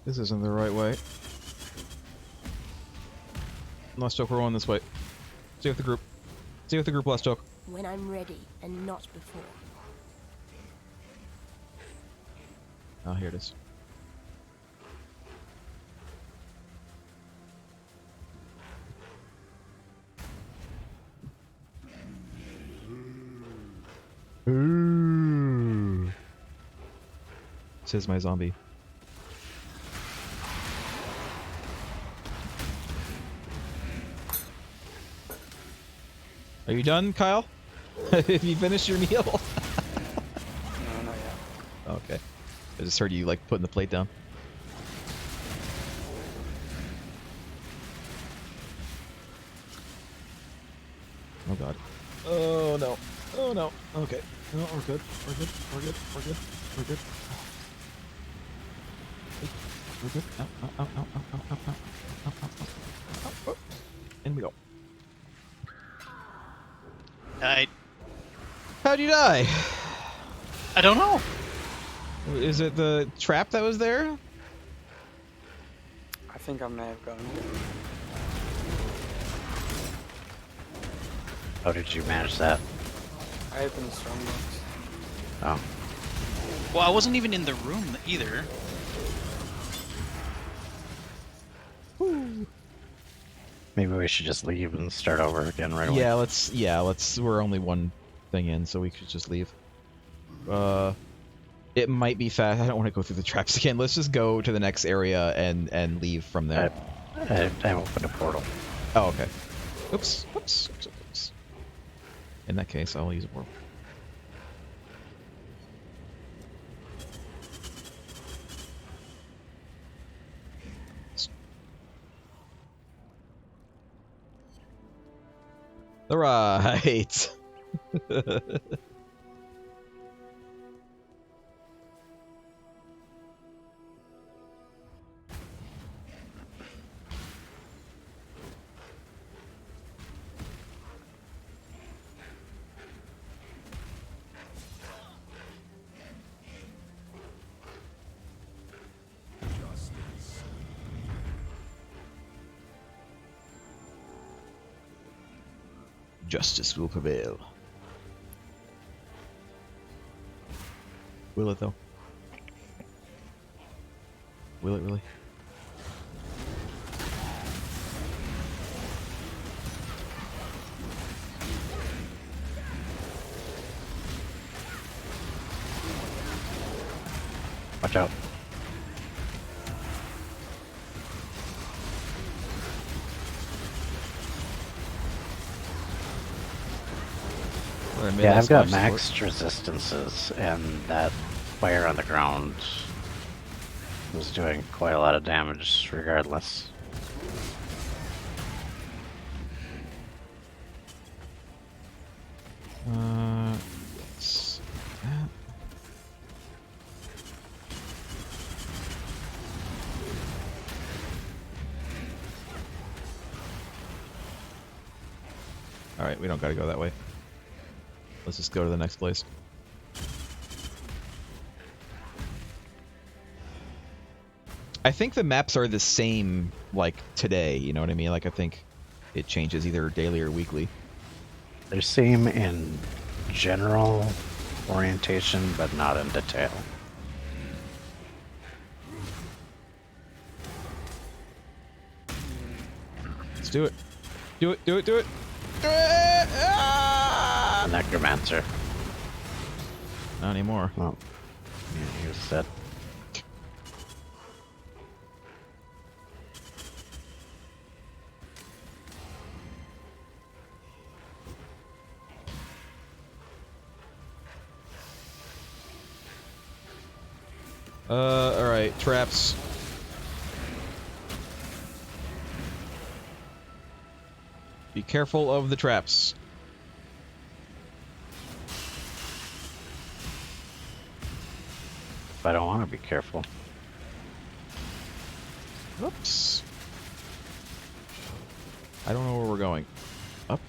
Speaker 2: This isn't the right way. Last joke, we're going this way. Stay with the group. Stay with the group, last joke.
Speaker 5: When I'm ready, and not before.
Speaker 2: Oh, here it is. Ooh. Says my zombie. Are you done, Kyle? Have you finished your meal?
Speaker 3: No, not yet.
Speaker 2: Okay. I just heard you like putting the plate down. Oh god. Oh no. Oh no. Okay. No, we're good. We're good. We're good. We're good. We're good. We're good. Ow, ow, ow, ow, ow, ow, ow, ow, ow, ow, ow. In we go. How'd you die?
Speaker 1: I don't know.
Speaker 2: Is it the trap that was there?
Speaker 3: I think I may have gone.
Speaker 4: How did you manage that?
Speaker 3: I opened the strongbox.
Speaker 4: Oh.
Speaker 1: Well, I wasn't even in the room either.
Speaker 4: Maybe we should just leave and start over again right away.
Speaker 2: Yeah, let's we're only one thing in, so we could just leave. It might be fast. I don't want to go through the traps again. Let's just go to the next area and leave from there.
Speaker 4: I opened a portal.
Speaker 2: Oh, okay. Oops. Oops. Oops. Oops. In that case, I'll use a portal. All right. Justice will prevail. Will it though? Will it really?
Speaker 4: Watch out. Yeah, I've got maxed resistances, and that fire on the ground was doing quite a lot of damage regardless.
Speaker 2: Yes. That. All right, we don't got to go that way. Let's just go to the next place. I think the maps are the same, like, today, you know what I mean? Like, I think it changes either daily or weekly.
Speaker 4: They're same in general orientation, but not in detail.
Speaker 2: Let's do it. Do it, do it, do it! Do it! Ah!
Speaker 4: Necromancer.
Speaker 2: Not anymore.
Speaker 4: Well, he was set.
Speaker 2: Alright, traps. Be careful of the traps.
Speaker 4: I don't want to be careful.
Speaker 2: Oops. I don't know where we're going. Up?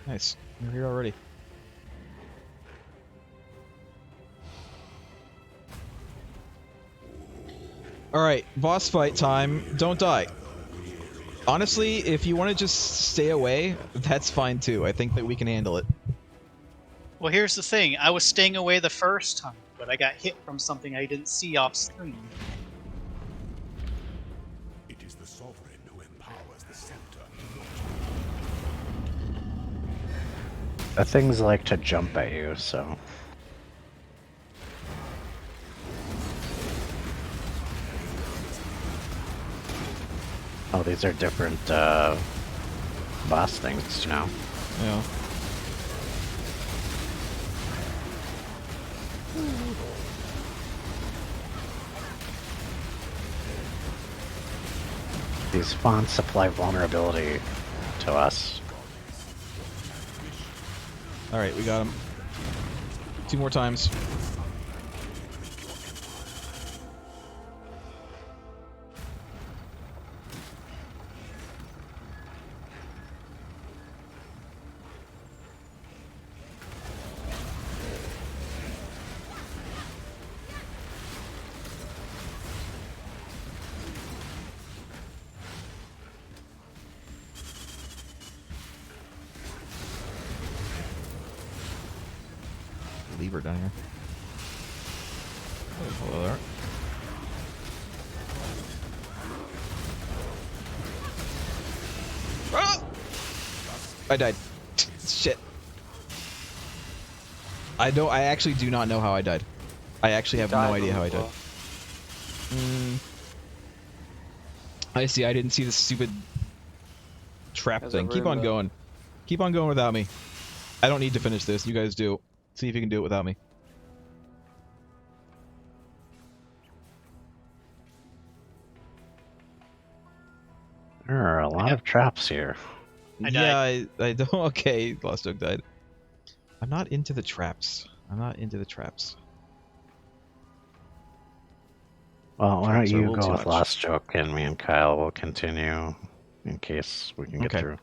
Speaker 2: Nice. We're here already. Alright, boss fight time. Don't die. Honestly, if you want to just stay away, that's fine too. I think that we can handle it.
Speaker 1: Well, here's the thing. I was staying away the first time, but I got hit from something I didn't see off screen.
Speaker 6: It is the sovereign who empowers the scepter.
Speaker 4: Things like to jump at you, so... Oh, these are different, boss things now.
Speaker 2: Yeah.
Speaker 4: These fonts supply vulnerability to us.
Speaker 2: Alright, we got him. 2 more times. Lever down here. Oh, hello there. Ah! I died. Shit. I actually do not know how I died. I actually have no idea how I died. I see. I didn't see the stupid trap
Speaker 3: There's
Speaker 2: thing.
Speaker 3: a
Speaker 2: Keep on
Speaker 3: Roomba.
Speaker 2: going. Keep on going without me. I don't need to finish this. You guys do. See if you can do it without me.
Speaker 4: There are a lot of traps here.
Speaker 1: I
Speaker 2: Yeah, I don't. Okay, Lost Oak died. I'm not into the traps. I'm not into the traps.
Speaker 4: Well, why don't
Speaker 2: Traps are a
Speaker 4: you
Speaker 2: little
Speaker 4: go
Speaker 2: too
Speaker 4: with
Speaker 2: much.
Speaker 4: Lost Joke and me and Kyle will continue in case we can get
Speaker 2: Okay.
Speaker 4: through.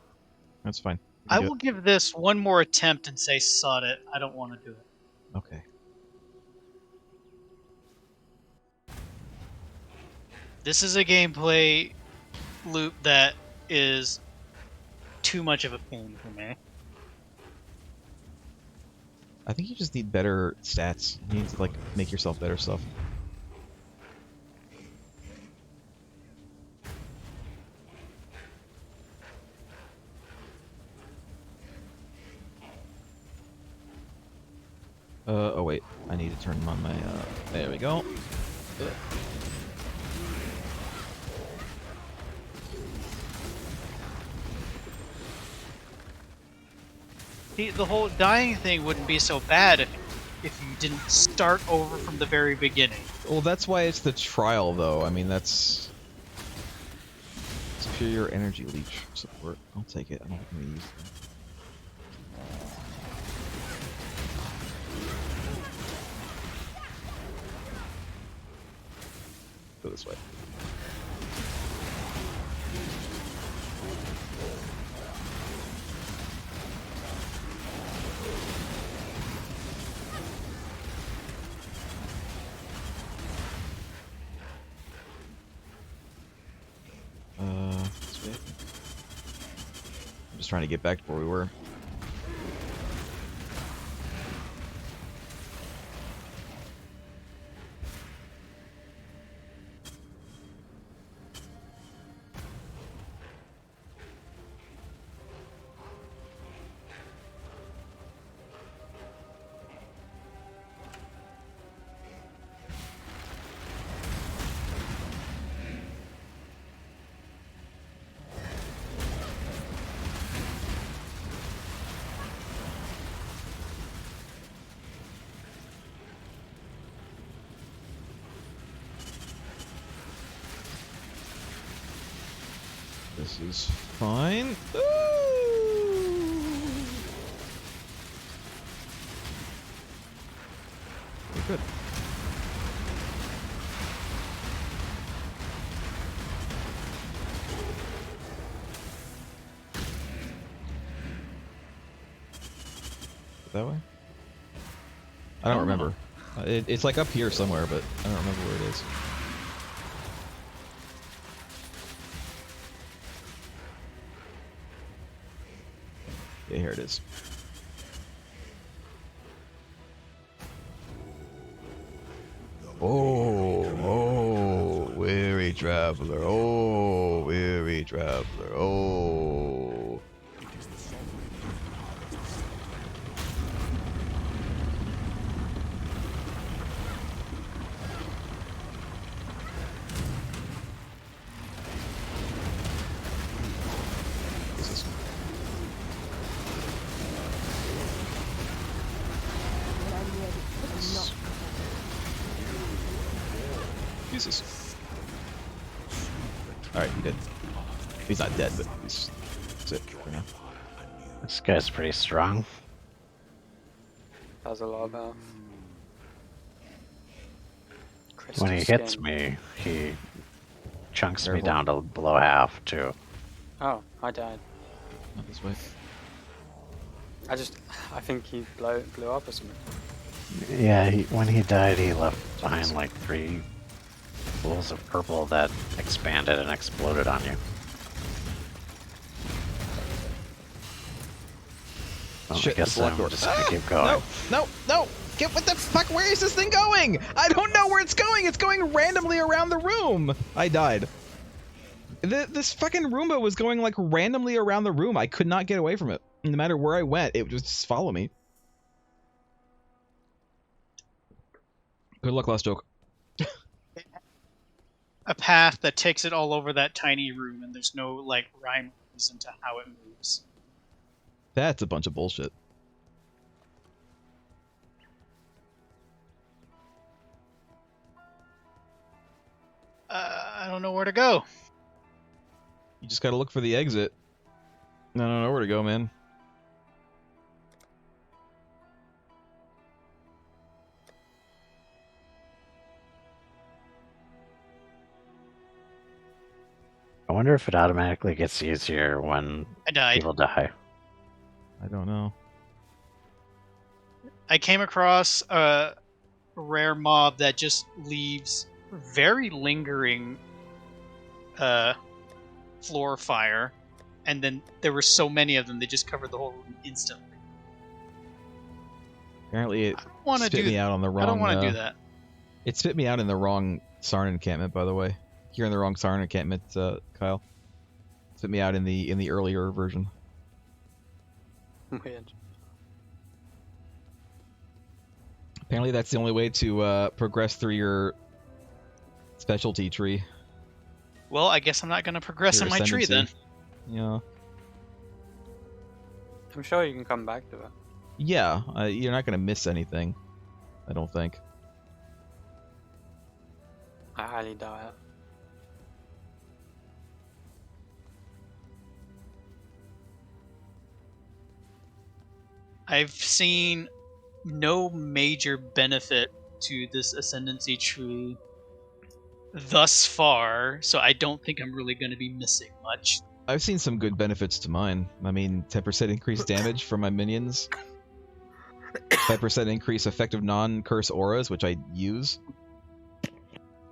Speaker 2: That's fine. We
Speaker 1: I
Speaker 2: can do
Speaker 1: will give this one more attempt and say sod it. I don't want to do it.
Speaker 2: it. Okay.
Speaker 1: This is a gameplay loop that is too much of a pain for me.
Speaker 2: I think you just need better stats. You need to like make yourself better stuff. Oh wait, I need to turn on my, there we go.
Speaker 1: The whole dying thing wouldn't be so bad if you didn't start over from the very beginning.
Speaker 2: Well, that's why it's the trial, though. I mean, that's... Superior energy leech support. I'll take it. I don't think I'm gonna use it. Go this way. This way. I'm just trying to get back to where we were. This is fine. Ooh. We're good. That way? I don't remember. It's like up here somewhere, but I don't remember where it is. Yeah, here it is. Oh, weary traveler. Oh, weary traveler. Oh.
Speaker 5: When I'm ready and not before.
Speaker 2: Jesus. Alright, he did. He's not dead, but he's sick for now.
Speaker 4: This guy's pretty strong.
Speaker 3: Does a lot of health.
Speaker 4: When he hits me, he chunks me down to below half, too.
Speaker 3: Oh, I died.
Speaker 2: Not this way.
Speaker 3: I think he blew up or something.
Speaker 4: Yeah, when he died, he left behind like 3 pools of purple that expanded and exploded on you. Well,
Speaker 2: Shit,
Speaker 4: I guess
Speaker 2: the black
Speaker 4: I'm
Speaker 2: door.
Speaker 4: just gonna keep going.
Speaker 2: No! Get what the fuck? Where is this thing going? I don't know where it's going. It's going randomly around the room. I died. This fucking Roomba was going like randomly around the room. I could not get away from it. No matter where I went, it would just follow me. Good luck, last joke.
Speaker 1: A path that takes it all over that tiny room, and there's no like rhyme or reason to how it moves.
Speaker 2: That's a bunch of bullshit.
Speaker 1: I don't know where to go.
Speaker 2: You just gotta look for the exit. I don't know where to go, man.
Speaker 4: I wonder if it automatically gets easier when
Speaker 1: I died.
Speaker 4: people die.
Speaker 2: I don't know.
Speaker 1: I came across a rare mob that just leaves very lingering floor fire, and then there were so many of them they just covered the whole room instantly.
Speaker 2: Apparently it
Speaker 1: Want to
Speaker 2: spit me out on the wrong...
Speaker 1: I don't want to do that.
Speaker 2: It spit me out in the wrong Sarn encampment, by the way. You're in the wrong Sarn encampment, Kyle. Spit me out in the earlier version.
Speaker 3: Weird.
Speaker 2: Apparently that's the only way to progress through your specialty tree.
Speaker 1: Well, I guess I'm not going to progress
Speaker 2: Your
Speaker 1: in my tree then.
Speaker 2: ascendancy. Yeah.
Speaker 3: I'm sure you can come back to it.
Speaker 2: Yeah, you're not going to miss anything. I don't think.
Speaker 3: I highly doubt it.
Speaker 1: I've seen no major benefit to this ascendancy tree thus far, so I don't think I'm really going to be missing much.
Speaker 2: I've seen some good benefits to mine. I mean, 10% increased damage for my minions. 5% increase effective non-curse auras, which I use.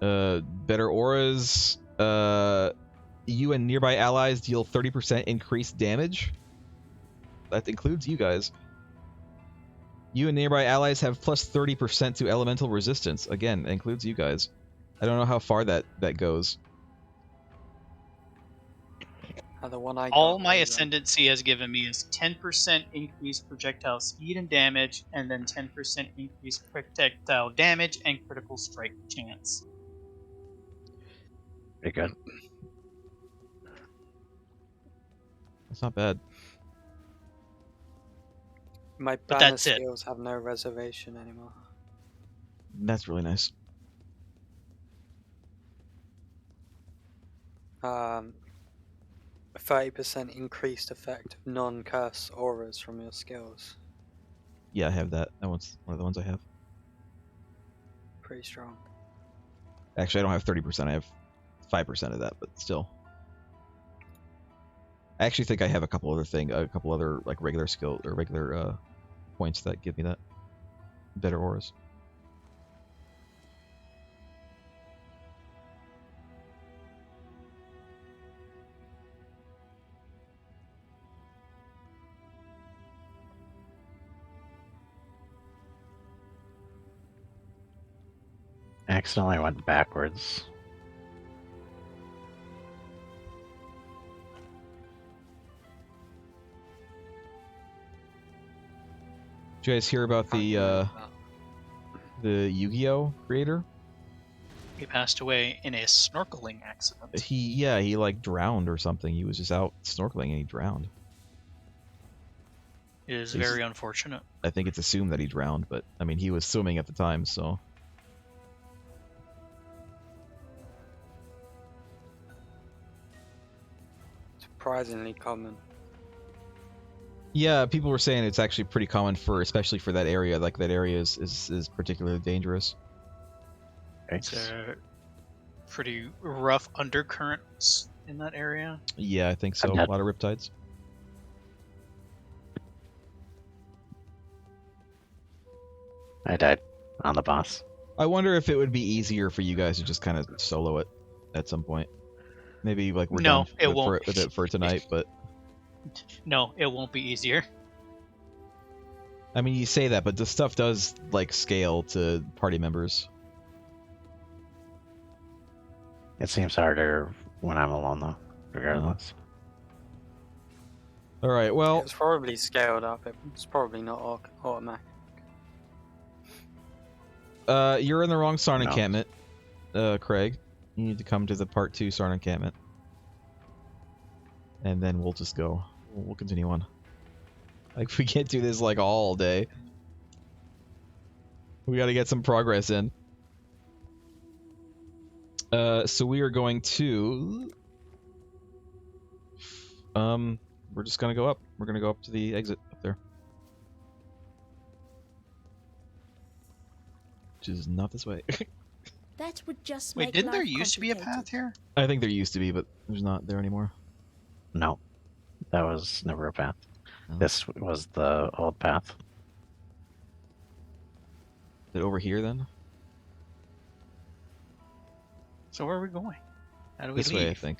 Speaker 2: Better auras. You and nearby allies deal 30% increased damage. That includes you guys. You and nearby allies have plus 30% to elemental resistance. Again, that includes you guys. I don't know how far that goes.
Speaker 3: The one I
Speaker 1: All
Speaker 3: got
Speaker 1: my
Speaker 3: was,
Speaker 1: ascendancy has given me is 10% increased projectile speed and damage, and then 10% increased projectile damage and critical strike chance.
Speaker 4: Pretty good.
Speaker 2: That's not bad.
Speaker 3: my
Speaker 1: But
Speaker 3: banner
Speaker 1: that's it.
Speaker 3: skills have no reservation anymore.
Speaker 2: That's really nice.
Speaker 3: a 30% increased effect of non-curse auras from your skills.
Speaker 2: Yeah, I have that. That one's one of the ones I have.
Speaker 3: Pretty strong.
Speaker 2: Actually, I don't have 30%. I have 5% of that, but still. I actually think I have a couple other like regular skill or regular points that give me that better auras.
Speaker 4: Accidentally went backwards.
Speaker 2: Did you guys hear about the Yu-Gi-Oh creator?
Speaker 1: He passed away in a snorkeling accident.
Speaker 2: He like drowned or something. He was just out snorkeling and he drowned.
Speaker 1: It is
Speaker 2: He's-
Speaker 1: very unfortunate.
Speaker 2: I think it's assumed that he drowned, but I mean he was swimming at the time, so
Speaker 3: Surprisingly common.
Speaker 2: yeah, people were saying it's actually pretty common for, especially for that area. Like that area is particularly dangerous.
Speaker 1: It's a pretty rough undercurrents in that area.
Speaker 2: Yeah, I think so.
Speaker 4: I'm
Speaker 2: A
Speaker 4: dead.
Speaker 2: lot of riptides.
Speaker 4: I died on the boss.
Speaker 2: I wonder if it would be easier for you guys to just kind of solo it at some point. Maybe like we're
Speaker 1: No,
Speaker 2: done
Speaker 1: it
Speaker 2: with,
Speaker 1: won't.
Speaker 2: with it for tonight, but
Speaker 1: No, it won't be easier.
Speaker 2: I mean you say that, but the stuff does like scale to party members.
Speaker 4: It seems harder when I'm alone, though, regardless.
Speaker 2: All right, well,
Speaker 3: It's probably scaled up. It's probably not automatic.
Speaker 2: you're in the wrong Sarn
Speaker 4: No.
Speaker 2: encampment, Craig. You need to come to the part 2 Sarn encampment, and then we'll just go. We'll continue on. Like we can't do this like all day. We got to get some progress in. So we are going to. We're just gonna go up. We're gonna go up to the exit up there, which is not this way.
Speaker 5: That would just
Speaker 1: Wait,
Speaker 5: make
Speaker 1: didn't there
Speaker 5: life
Speaker 1: used to be a
Speaker 5: complicated.
Speaker 1: path here?
Speaker 2: I think there used to be, but there's not there anymore.
Speaker 4: No, that was never a path.
Speaker 2: Oh.
Speaker 4: This was the old path.
Speaker 2: Is it over here then?
Speaker 1: So where are we going? How do we
Speaker 2: This
Speaker 1: leave?
Speaker 2: way, I think.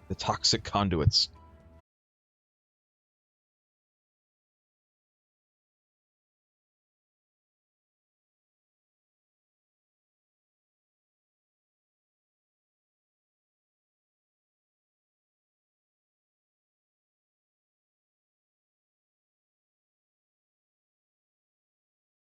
Speaker 2: The toxic conduits.